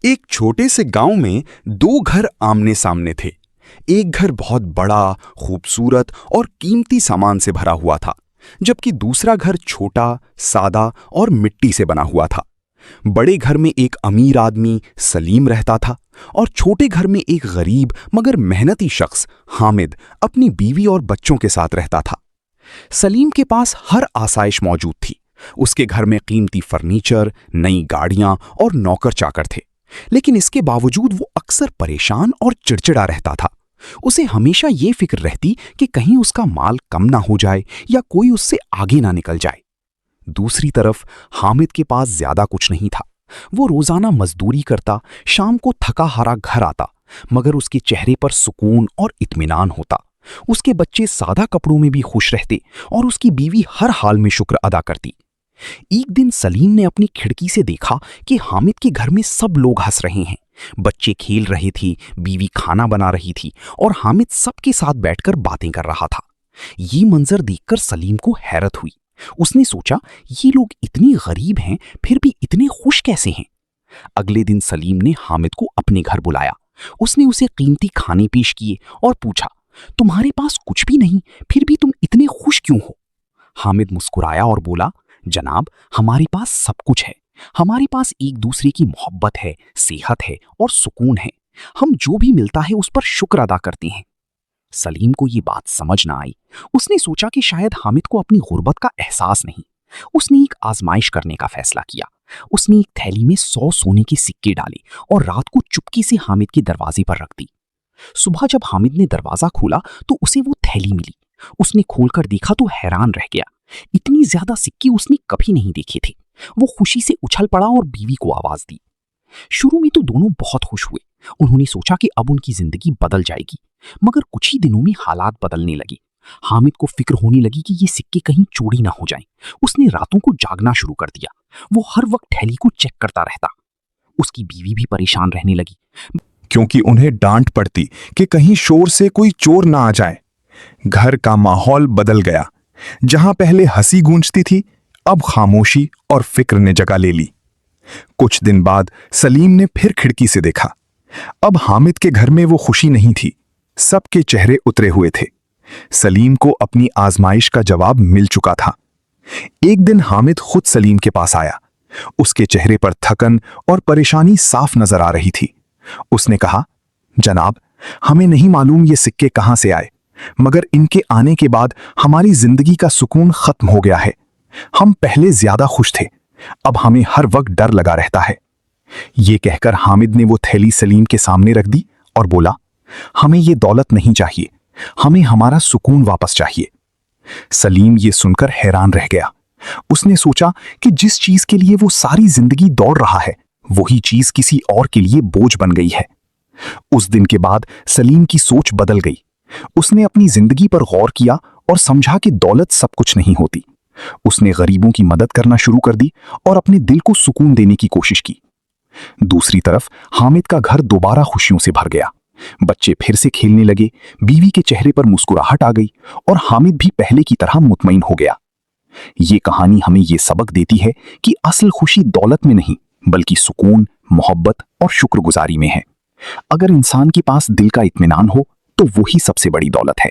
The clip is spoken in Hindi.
एक छोटे से गांव में दो घर आमने सामने थे। एक घर बहुत बड़ा, खूबसूरत और कीमती सामान से भरा हुआ था, जबकि दूसरा घर छोटा, सादा और मिट्टी से बना हुआ था। बड़े घर में एक अमीर आदमी सलीम रहता था और छोटे घर में एक गरीब मगर मेहनती शख्स हामिद अपनी बीवी और बच्चों के साथ रहता था। सलीम के पास हर आसाइश मौजूद थी। उसके घर में कीमती फर्नीचर, नई गाड़ियां और नौकर चाकर थे, लेकिन इसके बावजूद वो अक्सर परेशान और चिड़चिड़ा रहता था। उसे हमेशा ये फिक्र रहती कि कहीं उसका माल कम ना हो जाए या कोई उससे आगे ना निकल जाए। दूसरी तरफ हामिद के पास ज्यादा कुछ नहीं था। वो रोजाना मजदूरी करता, शाम को थका हारा घर आता, मगर उसके चेहरे पर सुकून और इत्मीनान होता। उसके बच्चे सादा कपड़ों में भी खुश रहते और उसकी बीवी हर हाल में शुक्र अदा करती। एक दिन सलीम ने अपनी खिड़की से देखा कि हामिद के घर में सब लोग हंस रहे हैं। बच्चे खेल रहे थे, बीवी खाना बना रही थी और हामिद सबके साथ बैठकर बातें कर रहा था। ये मंजर देखकर सलीम को हैरत हुई। उसने सोचा, ये लोग इतने गरीब हैं फिर भी इतने खुश कैसे हैं। अगले दिन सलीम ने हामिद को अपने घर बुलाया। उसने उसे कीमती खाने पेश किए और पूछा, तुम्हारे पास कुछ भी नहीं फिर भी तुम इतने खुश क्यों हो। हामिद मुस्कुराया और बोला, जनाब, हमारे पास सब कुछ है। हमारे पास एक दूसरे की मोहब्बत है, सेहत है और सुकून है। हम जो भी मिलता है उस पर शुक्र अदा करते हैं। सलीम को ये बात समझ ना आई। उसने सोचा कि शायद हामिद को अपनी गुर्बत का एहसास नहीं। उसने एक आजमाइश करने का फैसला किया। उसने एक थैली में 100 सोने के सिक्के डाले और रात को चुपके से हामिद के दरवाजे पर रख दी। सुबह जब हामिद ने दरवाजा खोला तो उसे वो थैली मिली। उसने खोलकर देखा तो हैरान रह गया। इतनी ज्यादा सिक्के उसने कभी नहीं देखे थे। वो खुशी से उछल पड़ा और बीवी को आवाज दी। शुरू में तो दोनों बहुत खुश हुए। उन्होंने सोचा कि अब उनकी जिंदगी बदल जाएगी, मगर कुछ ही दिनों में हालात बदलने लगे। हामिद को फिक्र होने लगी कि ये सिक्के कहीं चोरी ना हो जाएं। उसने रातों को जागना शुरू कर दिया। वो हर वक्त थैली को चेक करता रहता। उसकी बीवी भी परेशान रहने लगी, क्योंकि उन्हें डांट पड़ती कि कहीं शोर से कोई चोर ना आ जाए। घर का माहौल बदल गया। जहां पहले हंसी गूंजती थी, अब खामोशी और फिक्र ने जगह ले ली। कुछ दिन बाद सलीम ने फिर खिड़की से देखा। अब हामिद के घर में वो खुशी नहीं थी। सबके चेहरे उतरे हुए थे। सलीम को अपनी आजमाइश का जवाब मिल चुका था। एक दिन हामिद खुद सलीम के पास आया। उसके चेहरे पर थकन और परेशानी साफ नजर आ रही थी। उसने कहा, जनाब, हमें नहीं मालूम ये सिक्के कहां से आए, मगर इनके आने के बाद हमारी जिंदगी का सुकून खत्म हो गया है। हम पहले ज्यादा खुश थे, अब हमें हर वक्त डर लगा रहता है। ये कहकर हामिद ने वो थैली सलीम के सामने रख दी और बोला, हमें ये दौलत नहीं चाहिए, हमें हमारा सुकून वापस चाहिए। सलीम ये सुनकर हैरान रह गया। उसने सोचा कि जिस चीज के लिए वो सारी जिंदगी दौड़ रहा है, वही चीज किसी और के लिए बोझ बन गई है। उस दिन के बाद सलीम की सोच बदल गई। उसने अपनी जिंदगी पर गौर किया और समझा कि दौलत सब कुछ नहीं होती। उसने गरीबों की मदद करना शुरू कर दी और अपने दिल को सुकून देने की कोशिश की। दूसरी तरफ हामिद का घर दोबारा खुशियों से भर गया। बच्चे फिर से खेलने लगे, बीवी के चेहरे पर मुस्कुराहट आ गई और हामिद भी पहले की तरह मुतमईन हो गया। ये कहानी हमें ये सबक देती है कि असल खुशी दौलत में नहीं, बल्कि सुकून, मोहब्बत और शुक्रगुजारी में है। अगर इंसान के पास दिल का इत्मीनान हो तो वही सबसे बड़ी दौलत है।